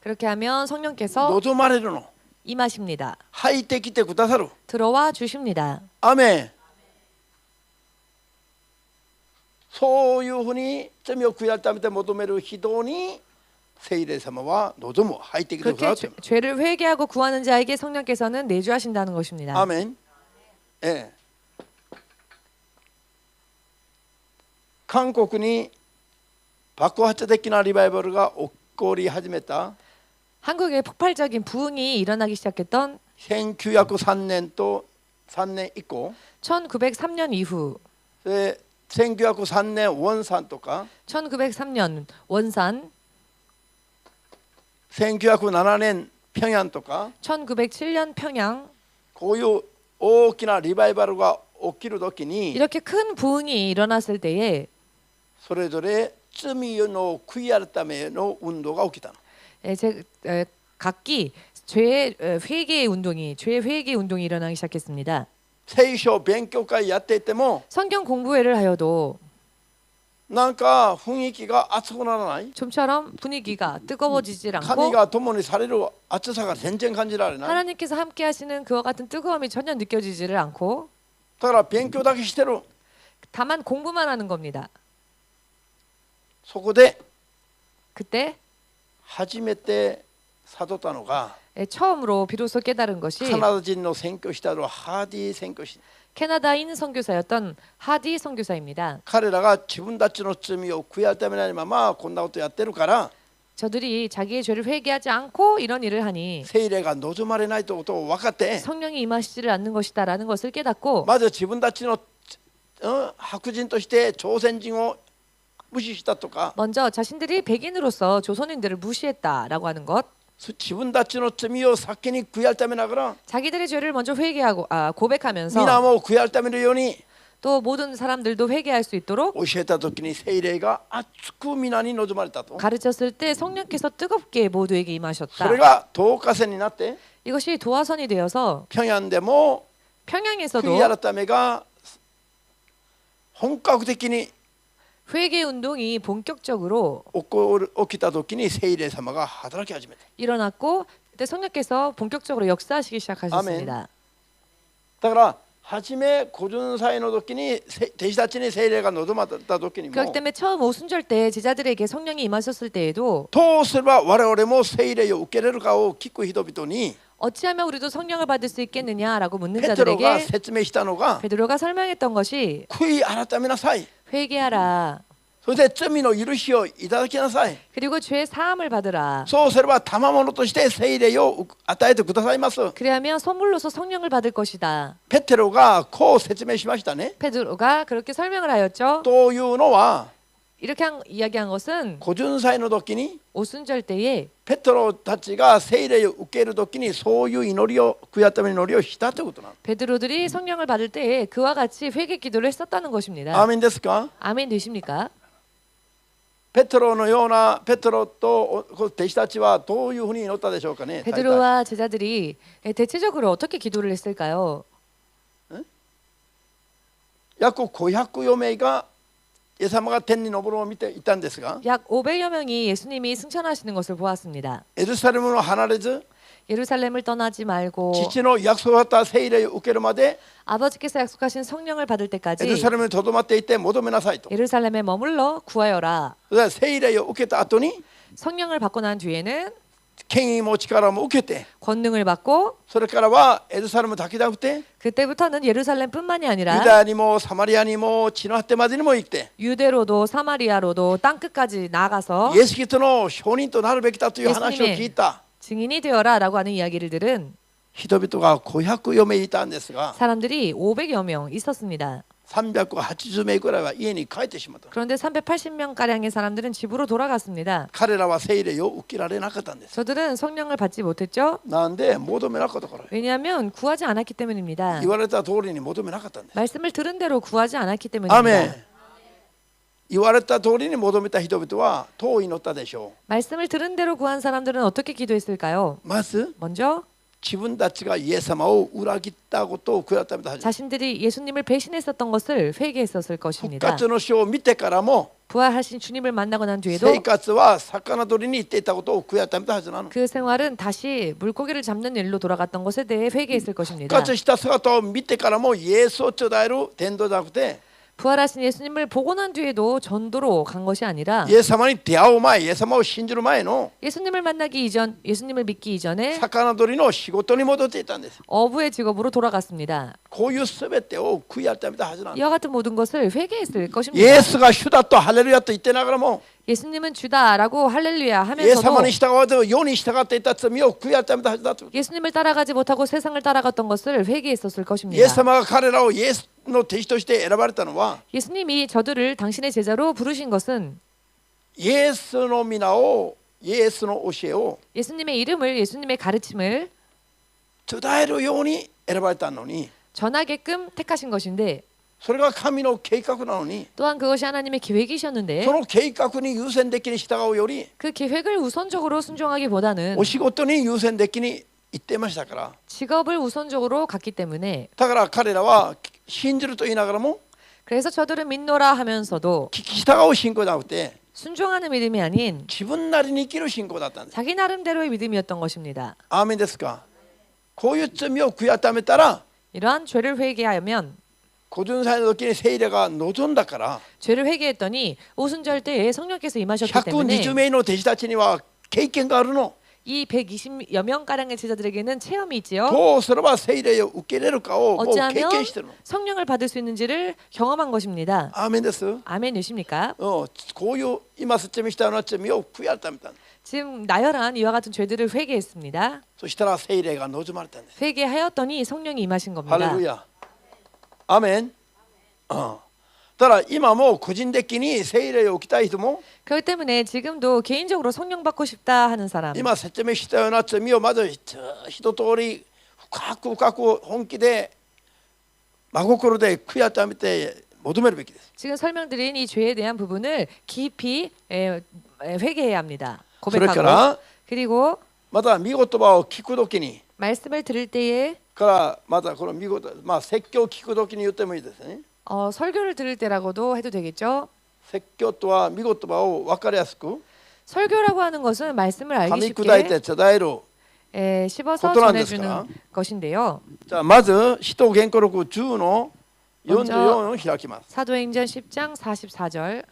그렇게 하면 성령께서 望まれるの。 임하십니다. 入ってきてくださる。 들어와 주십니다. アメン。そういうふうに罪を悔い改めて求める人に聖霊様は望む入ってきてくだ 그렇게 さる。 죄를 회개하고 구하는 자에게 성령께서는 내주하신다는 것입니다. アメン。韓国に爆発的なリバイバルが起こり始めた 한국에 폭발적인 부흥이 일어나기 시작했던 1903年と3年以降 1903년 이후 で1903年ウォンサンとか 1903년 원산 1907年平壌とか 1907년 평양 こういう大きなリバイバルが起きるときに 이렇게 큰 부흥이 일어났을 때에 それぞれ罪の悔い改めの運動が起きたの。 각기 죄 회개 운동이 일어나기 시작했습니다. 聖書勉強会やっていても 성경 공부회를 하여도 なんか雰囲気が熱くならない。 좀처럼 분위기가 뜨거워지질 神 않고 が共にされる熱さが全然感じられない。 하나님께서 함께 하시는 그와 같은 뜨거움이 전혀 느껴지지를 않고 だから勉強だけしてる。 다만 공부만 하는 겁니다. そこで 그때 初めて悟ったのが 처음으로 비로소 깨달은 것이 カナダ人の宣教師であるハーディ宣教師。 캐나다인 선교사였던 하디 선교사입니다. 彼らが自分たちの罪を悔い改めないままこんなことやってるから 저들이 자기의 죄를 회개하지 않고 이런 일을 하니 聖霊が望まれないということを分かって 성령이 임하시지를 않는 것이다라는 것을 깨닫고 まず自分たちの白人として朝鮮人を無視したとか 먼저 자신들이 백인으로서 조선인들을 무시했다라고 하는 것, 自分たちの罪を先に悔い改めながら 자기들의 죄를 먼저 회개하고 고백하면서 皆も悔い改めるように 또 모든 사람들도 회개할 수 있도록 教えた時に聖霊が熱く皆に望まれたと。 가르쳤을 때 성령께서 뜨겁게 모두에게 そ 임하셨다. れが導火線になって 이것이 도화선이 되어서 平壌でも 평양에서도 悔い改めが本格的に 회개 운동이 본격적으로 起きた時に聖霊様が働き始めた。 일어났고 그때 성령께서 본격적으로 역사하시기 시작하셨습니다. だから初め古巡祭の時に弟子たちに聖霊が望まれた時にも 그렇기 때문에 처음 오순절 때 제자들에게 성령이 임하셨을 때에도 どうすれば我々も聖霊を受けれるかを聞く人々に 어찌하면 우리도 성령을 받을 수 있겠느냐라고 묻는 ペテロが 자들에게 説明したのが 베드로가 설명했던 것이 悔い改めなさい。 회개하라. それで罪の許しをいただきなさい。 그리고 죄 사함을 받으라. そうすれば賜物として聖霊を与えてくださいます。 그래야면 선물로서 성령을 받을 것이다. ペテロがこう説明しましたね。 베드로가 그렇게 설명을 하였죠. というのは 이렇게 이야기한 것은 古巡祭の時に 오순절 때에 ペテロたちが聖霊を受ける時にそういう祈りを悔い改めの祈りをしたということなの。 베드로들이 성령을 받을 때에 그와 같이 회개 기도를 했었다는 것입니다. アーメンですか。 아멘 되십니까? ペテロのようなペテロと弟子たちはどういうふうに祈ったでしょうかね。 베드로와 제자들이 대체적으로 어떻게 기도를 했을까요? 約504名がイエス様が天に昇るのを見ていたんですが 약 500여 명이 예수님이 승천하시는 것을 보았습니다. エルサレムを離れず 예루살렘을 떠나지 말고 父の約束だった聖霊を受けるまで 아버지께서 약속하신 성령을 받을 エル 때까지 サレムにとどまっていて求めなさいと。 예루살렘에 머물러 구하여라. それで聖霊を受けた後に 성령을 받고 난 뒤에는 権威も力も受けて 권능을 받고 それからはエルサレムだけじゃなくて 그때부터는 예루살렘뿐만이 ユ 아니라 ダヤにもサマリアにも地の果てまでにも行って 유대로도 사마리아로도 땅끝까지 나아가서 イエス・キリストの証人となるべきだという話を聞いた 증인이 되어라라고 하는 이야기를 들은 人々が504名いたんですが 사람들이 500여 명 있었습니다. 380名くらいは家に帰ってしまった。 그런데 380명 가량의 사람들은 집으로 돌아갔습니다. 彼らは聖霊を受けられなかったんです。 저들은 성령을 받지 못했죠. なんで求めなかったから。 왜냐하면 구하지 않았기 때문입니다. 言われた通りに求めなかったんです。 말씀을 들은 대로 구하지 않았기 アーメ 때문입니다. ン。言われた通りに求めた人々はどう祈ったでしょ 말씀을 들은 대로 구한 사람들은 어떻게 기도했을까요? う。まず 먼저 自分たちがイエス様を裏切ったことを悔い改めたはず。 자신들이 예수님을 배신했었던 것을 회개했었을 復 것입니다. 活の書を見てからも 부활하신 주님을 만나고 난 뒤에도 生活は魚取りに行っていたことを悔やっためたはずなの。 그 생활은 다시 물고기를 잡는 일로 돌아갔던 것에 대해 회개했을 復 것입니다. 活した姿を見てからもイエスを伝える伝道じゃなくて、 부활하신 예수님을 보고 난 뒤에도 전도로 간 것이 아니라 イエス様に出会う前、イエス様を信じる前の 예수님을 만나기 이전, 예수님을 믿기 이전에 魚取りの仕事に戻っていたんです。 어부의 직업으로 돌아갔습니다. こういうすべてを悔やっためたはずなの。 이와 같은 모든 것을 회개했을 イエ 것입니다. スが主だとハレルヤと言ってながらも、 예수님은 주다라고 할렐루야 イエス様 하면서도 に従わず世に従っていた罪を悔やっためたはずだと。 예수님을 따라가지 못하고 세상을 따라갔던 것을 회개했었을 イエ 것입니다. ス様が彼らをイエスの弟子として選ばれたのは、 예수님이 저들을 당신의 제자로 부르신 것은 イエスの皆を、イエスの教えを 예수님의 이름을 예수님의 가르침을 伝えるように選ばれたのに、 전하게끔 택하신 것인데 それが神の計画なのに、 또한 그것이 하나님의 계획이셨는데 その計画に優先的に従うより 그 계획을 우선적으로 순종하기보다는 お仕事に優先的に行っていましたから、 직업을 우선적으로 갔기 때문에 だから彼らは信じると言いながらも 그래서 저들은 믿노라 하면서도 聞き従う信仰じゃなくて 순종하는 믿음이 아닌 自分なりに生きる信仰だったんです。 자기 나름대로의 믿음이었던 것입니다. アーメンですか。こういう罪を悔やためたら 이러한 죄를 회개하면 50歳の時に聖霊が望んだから 죄를 회개했더니 오순절 때에 성령께서 임하셨기 때문에 120名の弟子たちには経験があるの。 이 120여 명가량의 제자들에게는 체험이 있지요. どうすれば聖霊を受け入れるかをもう経 어찌하면 験してるの。 성령을 받을 수 있는지를 경험한 것입니다. アーメンです。아멘이십니까? こういう今説明したような罪を悔やためたんです。 지금 나열한 이와 같은 죄들을 회개했습니다. そしたら聖霊が望まれたんです。 회개하였더니 성령이 임하신 ハ 겁니다. レルヤ。アーメン。ただ今も個人的に聖霊を受けたい人も 그렇기 때문에 지금도 개인적으로 성령 받고 싶다 하는 사람, 今説明したような罪をまず一通り深く深く本気で真心で悔やためて求めるべきです。 지금 설명드린 이 죄에 대한 부분을 깊이 회개해야 합니다. それか 고백하고 ら 그리고 また御言葉を聞くときに 말씀을 들을 때에 からまたこの御言葉、説教を聞くときに言ってもいいですね。 설교를 들을 때라고도 해도 되겠죠. 説教とは御言葉を分かりやすく 설교라고 하는 것은 말씀을 噛 알기 み砕いて 쉽게 伝える。 씹어서 것도 안 전해주는 됐을까? 것인데요. じゃあまず使徒言語録10の44を開きます。 사도행전 10장 44절.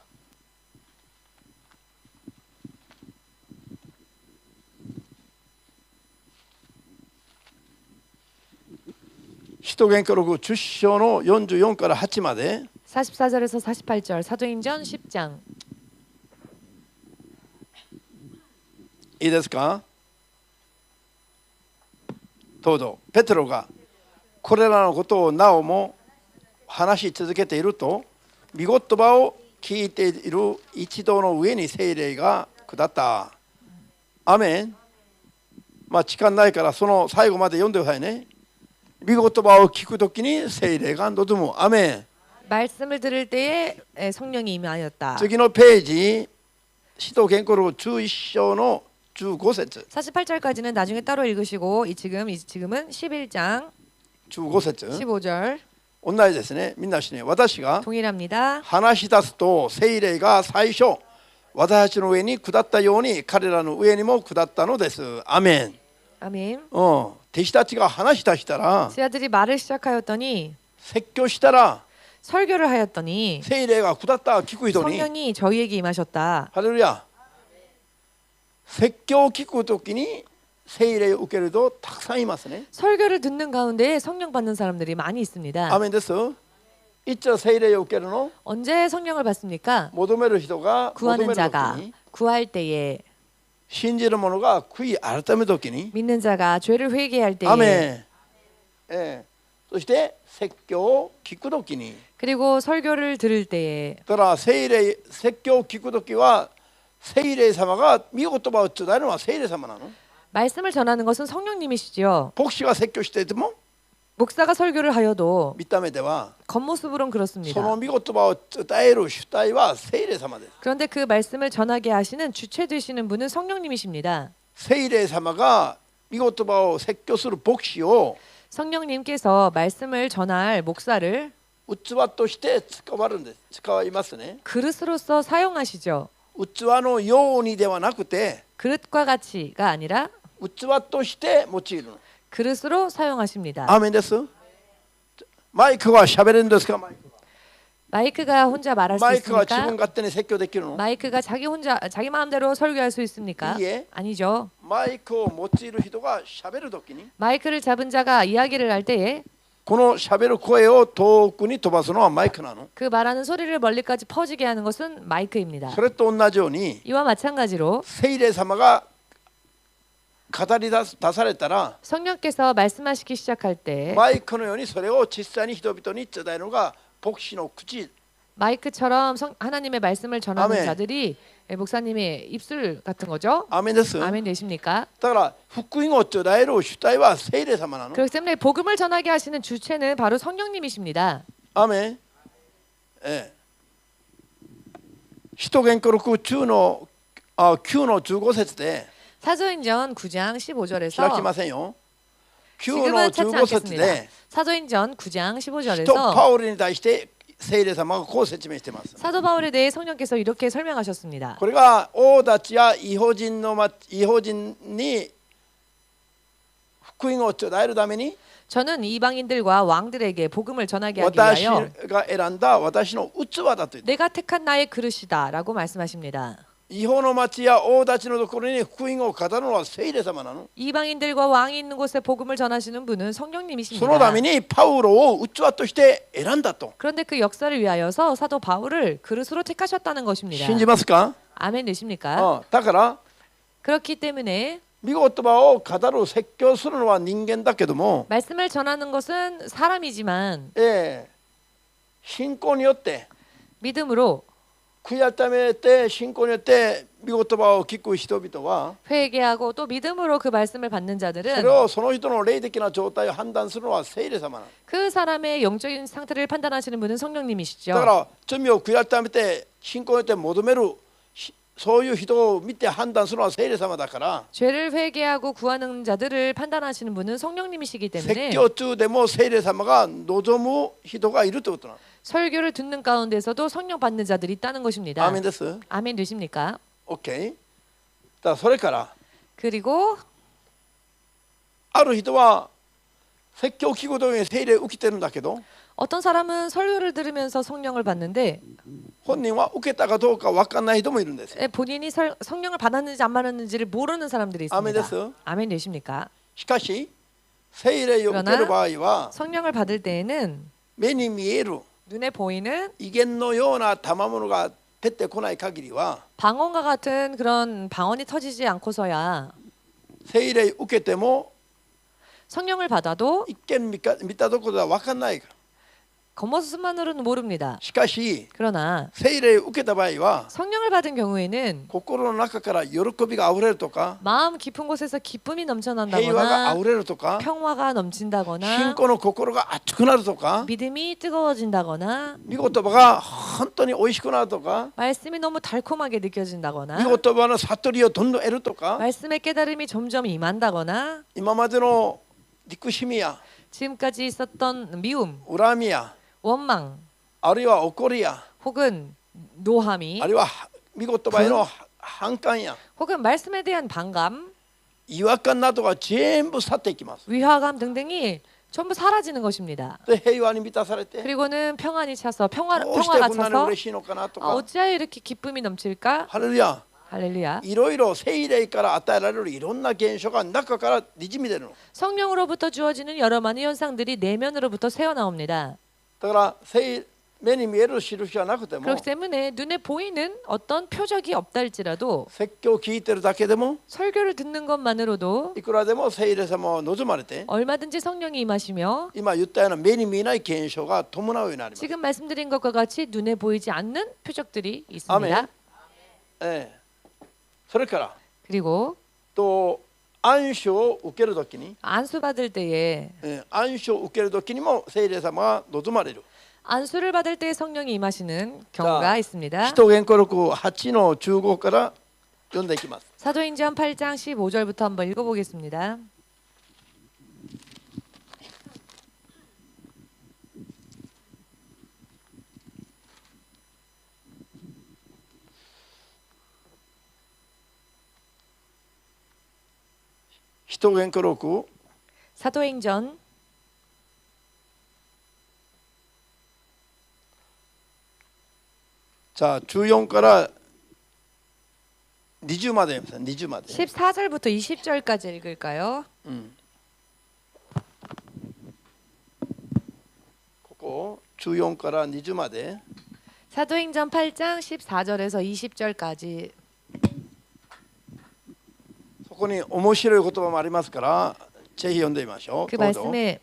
使徒言語録10章の44から8まで 44절에서 48절 사도행전 10장. いいですか。どうぞ。ペテロがこれらのことをなおも話し続けていると、御言葉を聞いている一同の上に聖霊が下った。アメン。時間ないからその最後まで読んでくださいね。御言葉を聞くときに聖霊が望む。アメン。 말씀을 들을 때에 성령이 임하였다. 次のページ、使徒言語録11章の15節 48절까지는 나중에 따로 읽으시고 지금은 11장 15節 15절 同じですね。みんなしね、私が 동일합니다. 話し出すと聖霊が最初私たちの上に下ったように彼らの上にも下ったのです。アメン。 아멘. 弟子たちが話し出したら、 제자들이 말을 시작하였더니 説教したら 설교를 하였더니 聖霊が下った聞く人に 성령이 저희에게 임하셨다. ハレルヤ。説教を聞くときに聖霊を受けるとたくさんいますね。 설교를 듣는 가운데 성령 받는 사람들이 많이 있습니다. アメンです。いつ聖霊を受けるの？ 언제 성령을 받습니까? 求める人が求め 구하는 るとき 자가 に、 구할 때에 信じる者が悔い改めるときに、 믿는 자가 죄를 회개할 ア 때에 メン。そして説教を聞くときに、 그리고 설교를 들을 때에 だから聖霊説教を聞くときは聖霊様が御言葉を伝えるのは聖霊様なの。 말씀을 전하는 것은 성령님이시죠. 牧師が説教していても 목사가 설교를 하여도 見た目では 겉모습으로는 そ 그렇습니다. の御言葉を伝える主体は聖霊様です。 그런데 그 말씀을 전하게 하시는 주체 되시는 분은 성령님이십니다. 聖霊様が御言葉を説教する牧師を 성령님께서 말씀을 전할 목사를 器として使わるんです。使いますね。 그릇으로서 사용하시죠. 器のようにではなくて 그릇과 같이가 아니라 器として用いるの。 그릇으로 사용하십니다. アーメンです。マイクは喋れるんですか？ 마이크가 혼자 말할 수 マイクは自 있습니까? 分勝手に説教できるの？ 마이크가 자기 마음대로 설교할 수 있습니까? 예. 아니죠. マイクを用いる人が喋るときに 마이크를 잡은 자가 이야기를 할 때에 この喋る声を遠くに飛ばすのはマイクなの。 그 말하는 소리를 멀리까지 퍼지게 하는 것은 마이크입니다. それと同じように 이와 마찬가지로 聖霊様が語り出されたら 성령께서 말씀하시기 시작할 때 マイクのようにそれを実際に人々に伝えるのが牧師の口。 마이크처럼 하나님의 말씀을 전하는 아멘. 자들이 목사님의 입술 같은 거죠. アーメンです。 아멘 되십니까? だから福音を伝える主体は聖霊様なの。 그렇기 때문에 복음을 전하게 하시는 주체는 바로 성령님이십니다. アーメン。使徒言語録中の9の15節で 사도행전 9장 開き 15절에서 ませんよ。9の 지금은 찾지 15節 않겠습니다. で 사도행전 9장 使徒 15절에서 パウルに対して聖霊様がこう説明しています。 사도 바울에 대해 성령께서 이렇게 설명하셨습니다. これが王たちや異邦人に福音を伝えるために 저는 이방인들과 왕들에게 복음을 전하게 하기 私 위하여 が選んだ私の器だと言って、 내가 택한 나의 그릇이다라고 말씀하십니다. 異邦の町や王たちのところに福音を語るのは聖霊様なの。 이방인들과 왕이 있는 곳에 복음을 전하시는 분은 その 성령님이십니다. ためにパウロを器として選んだと 그런데 그 역사를 위하여서 사도 바울을 그릇으로 택하셨다는 것입니다. 信じますか？ 아멘 되십니까? だから 그렇기 때문에 御言葉を語る説教するのは人間だけども、 말씀을 전하는 것은 사람이지만 信仰によって 믿음으로 悔い改めて信仰によって御言葉を聞く人々は 회개하고 또 믿음으로 그 말씀을 받는 そ 자들은 れをその人の霊的な状態を判断するのは聖霊様なの。 그 사람의 영적인 상태를 판단하시는 분은 だか 성령님이시죠. ら罪を悔い改めて信仰によって求めるそういう人を見て判断するのは聖霊様だから、 죄를 회개하고 구하는 자들을 판단하시는 분은 성령님이시기 説 때문에 教中でも聖霊様が望む人がいるということなの。 설교를 듣는 가운데서도 성령 받는 자들이 있다는 것입니다. アーメンです。 아멘 되십니까? OK。だからそれから 그리고 ある人は説教を聞くことに聖霊を受けてるんだけど、 어떤 사람은 설교를 들으면서 성령을 받는데 本人は受けたかどうか分かんない人もいるんですよ。 본인이 성령을 받았는지 안 받았는지를 모르는 사람들이 아멘 있습니다. 됐어요? 아멘 되십니까? しかし聖霊を受ける場合は 성령을 받을 때에는 目に見える 눈에 보이는 威厳のような賜物が出てこない限りは 방언과 같은 그런 방언이 터지지 않고서야 聖霊受けても 성령을 받아도 一見見たところでは分かんないから。 겉모습만으로는 모릅니다. しかし 그러나 聖霊を受けた場合は 성령을 받은 경우에는 心の中から喜びがあふれるとか 마음 깊은 곳에서 기쁨이 平和が 넘쳐난다거나 あふれるとか 평화가 信 넘친다거나 仰の心が熱くなるとか 믿음이 뜨거워진다거나 御言葉が本当に美味しくなるとか 말씀이 너무 달콤하게 느껴진다거나 御言葉の悟りをどんどん得るとか 말씀의 깨달음이 점점 임한다거나 今までの憎しみや 지금까지 있었던 미움, 恨みや 원망 あるいは怒りや 혹은 노함이 あるいは御言葉への反感や 혹은 말씀에 대한 반감, 違和感などが全部去っていきます。 위화감 등등이 전부 사라지는 것입니다. で平和に満たされて 그리고는 평안이 차서 どうして 평화가 こんなに 차서 嬉しいのかなとか 어찌하여 이렇게 기쁨이 넘칠까? ハレルヤ 할렐루야. いろいろ聖霊から与えられるいろんな現象が中からにじみ出るの。 성령으로부터 주어지는 여러 많은 현상들이 내면으로부터 새어나옵니다. だから目に見える印はなくても 그렇기 때문에 눈에 보이는 어떤 표적이 없다 할지라도 説教を聞いてるだけでも 설교를 듣는 것만으로도 いくらでも聖霊様を望まれて 얼마든지 성령이 임하시며 今言ったような目に見えない現象が伴うようになります。 지금 말씀드린 것과 같이 눈에 보이지 않는 표적들이 있습니다. 아멘. それから 그리고 と暗証を受けるときに 안수 받을 때에 暗証を受けるときにも聖霊様が望まれる。 안수를 받을 때 성령이 임하시는 경우가 있습니다. 使徒言語録8の15から読んでいきます。 사도행전 8장 15절부터 한번 읽어보겠습니다. 使徒言語録 사도행전 じゃあ14から20まで読みます。20まで。 14절부터 20절까지 읽을까요? ここ14から20まで 사도행전 8장 14절에서 20절까지 そこに面白い言葉もありますからぜひ読んでみましょう。 그 どうぞ。 말씀에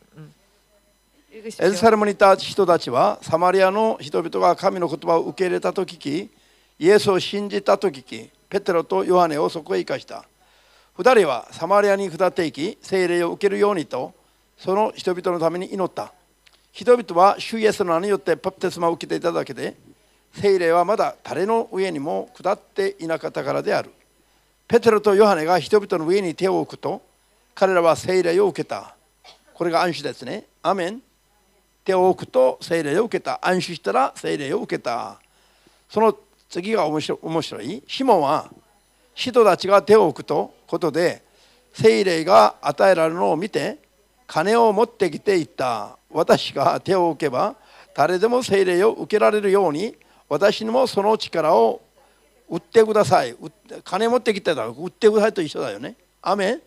エル 읽으십시오. サレムにいた人たちはサマリアの人々が神の言葉を受け入れたと聞き、イエスを信じたと聞き、ペテロとヨハネをそこへ生かした。二人はサマリアに下っていき、聖霊を受けるようにとその人々のために祈った。人々は主イエスの名によってバプテスマを受けていただけで、聖霊はまだ誰の上にも下っていなかったからである。ペテロとヨハネが人々の上に手を置くと、彼らは聖霊を受けた。これが安心ですね。アメン。手を置くと聖霊を受けた。安心したら聖霊を受けた。その次が面白い。シモンは人たちが手を置くとことで聖霊が与えられるのを見て金を持ってきて言った。私が手を置けば誰でも聖霊を受けられるように私にもその力を売ってください。金持ってきてたら売ってくださいと一緒だよね。アメン。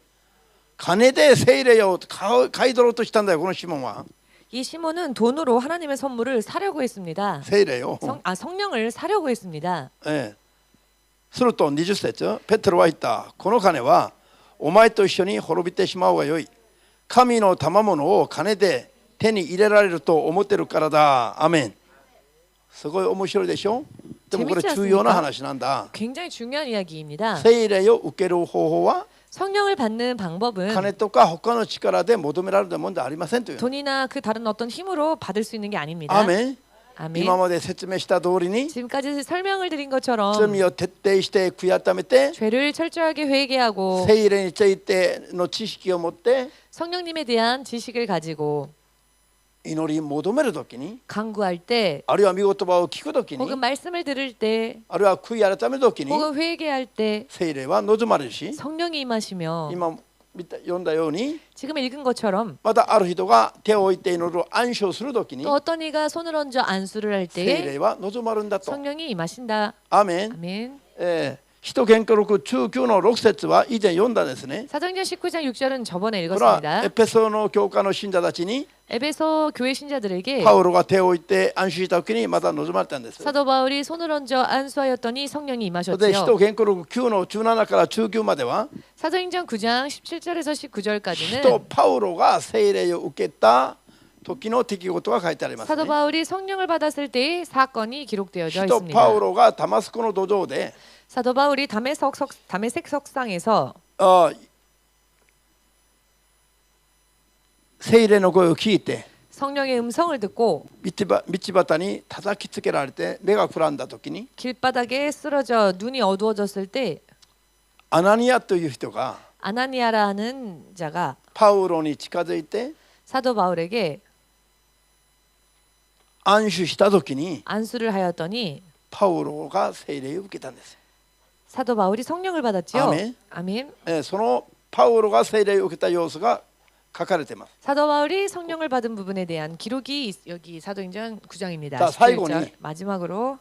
金で聖霊を買い取ろうとしたんだよこのシモンは。 이 시몬은 돈으로 하나님의 선물을 사려고 했습니다. 聖霊を。 성령을 사려고 했습니다. すると20節ペテロは言った。この金はお前と一緒に滅びてしまうがよい。神の賜物を金で手に入れられると思ってるからだ。アメン。すごい面白いでしょ。でもこれ重要な話なんだ。 굉장히 중요한 이야기입니다. 聖霊を受ける方法は 성령을 받는 방법은 金とか他の力で求められるものではありませんという。 돈이나 그 다른 어떤 힘으로 받을 수 있는 게 아닙니다. アメン。 아멘. 今まで説明した通りに 지금까지 설명을 드린 것처럼 罪を徹底して悔い改めて 죄를 철저하게 회개하고 聖霊についての知識を持って 성령님에 대한 지식을 가지고 祈り求めるときに 간구할 때 あるいは御言葉を聞くときに 혹은 말씀을 들을 때 あるいは悔い改めるときに 혹은 회개할 때 聖霊は望まれるし 성령이 임하시며 今読んだように 지금 읽은 것처럼 またある人が手を置いて祈る暗唱するときに 또 어떤 이가 손을 얹어 안수를 할 聖 때에 霊は望まれるんだと。 성령이 임하신다. アーメン。 아멘. 使徒言語録中9の6節は以前読んだですね。 사도행전 19장 6절은 저번에 これは 읽었습니다. エペソの教会の信者たちに 에베소 교회 신자들에게 パウロが手を置いて暗唱したときにまた望まれたんです。 사도 바울이 손을 얹어 안수하였더니 성령이 で使 임하셨지요. 徒言語録9の17から19までは 사도행전 9장 17절에서 使徒 19절까지는 パウロが聖霊を受けた時の出来事が書いてあります 사도 ね。 바울이 성령을 받았을 때의 사건이 기록되어져 使徒 있습니다. パウロがダマスコの土壌で 사도 바울이 다메섹 석상에서 聖霊の声を聞いて 성령의 음성을 듣고 道端に叩きつけられて目がくらんだ時に 길바닥에 쓰러져 눈이 어두워졌을 때 アナニアという人が 아나니아라는 자가 パウロに近づいて 사도 바울에게 暗守した時に 안수를 하였더니 パウロが聖霊を受けたんです。 사도 바울이 성령을 받았지요. 아멘. 아멘. そのパウロが聖霊を受けた様子が書かれています。 사도 바울이 성령을 받은 부분에 대한 기록이 여기 사도행전 9장입니다. 자, 17절. 마지막으로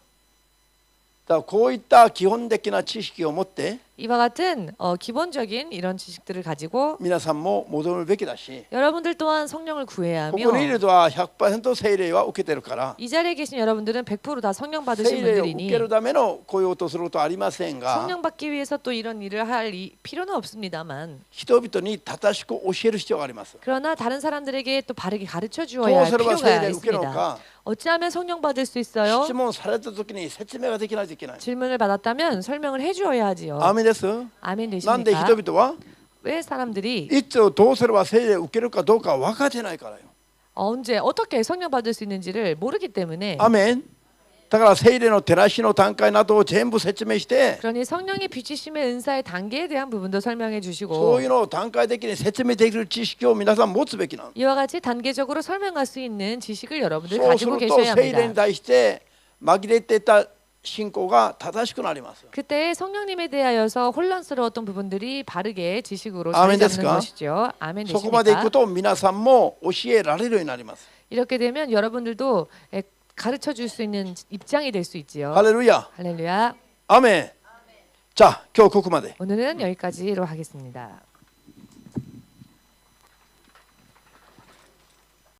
だからこういった基本的な知識を持って 이와 같은 기본적인 이런 지식들을 가지고 皆さんも求めるべきだし 여러분들 또한 성령을 구해야 こ 하며 こにいる人は 100% 聖霊は受けてるから 이 자리에 계신 여러분들은 100%다 성령 聖 받으신 霊を受 분들이니 けるためのこういうことをすることはありませんが 성령 받기 위해서 또 이런 일을 할 필요는 없습니다만 人々に正しく教える必要があります。 그러나 다른 사람들에게 또 바르게 가르쳐 ど 주어야 う 할 すれば聖 필요가 霊を受けるの 있습니다. か 어찌하면 성령 받을 수 있어요? 質問された時に説明ができないといけない。 질문을 받았다면 설명을 해주어야 하지요. アーメンです。 아멘 なんで 되십니까? 人々は 왜 사람들이 いつどうすれば聖霊を受けるかどうか分かってないからよ。 언제 어떻게 성령 받을 수 있는지를 모르기 때문에 アーメン。だから聖霊の照らしの段階などを全部説明して 그러니 성령의 비추심의 은사의 단계에 대한 부분도 설명해 そう 주시고 いうのを段階的に説明できる知識を皆さん持つべきなの。 이와 같이 단계적으로 설명할 수 있는 지식을 여러분들 そうす 가지고 ると 계셔야 聖霊に 합니다. 対して紛れてた信仰が正しくなります。 그때 성령님에 대하여서 혼란스러웠던 부분들이 바르게 지식으로 아멘 자리 잡는 됐을까? 것이죠. 아멘 そこまで行 되십니까? くと皆さんも教えられるようになります。 이렇게 되면 여러분들도 가르쳐 줄 수 있는 입장이 될 수 있지요. ハレルヤ。 할렐루야. アメン。じゃあ今日ここまで。 오늘은 여기까지로 하겠습니다.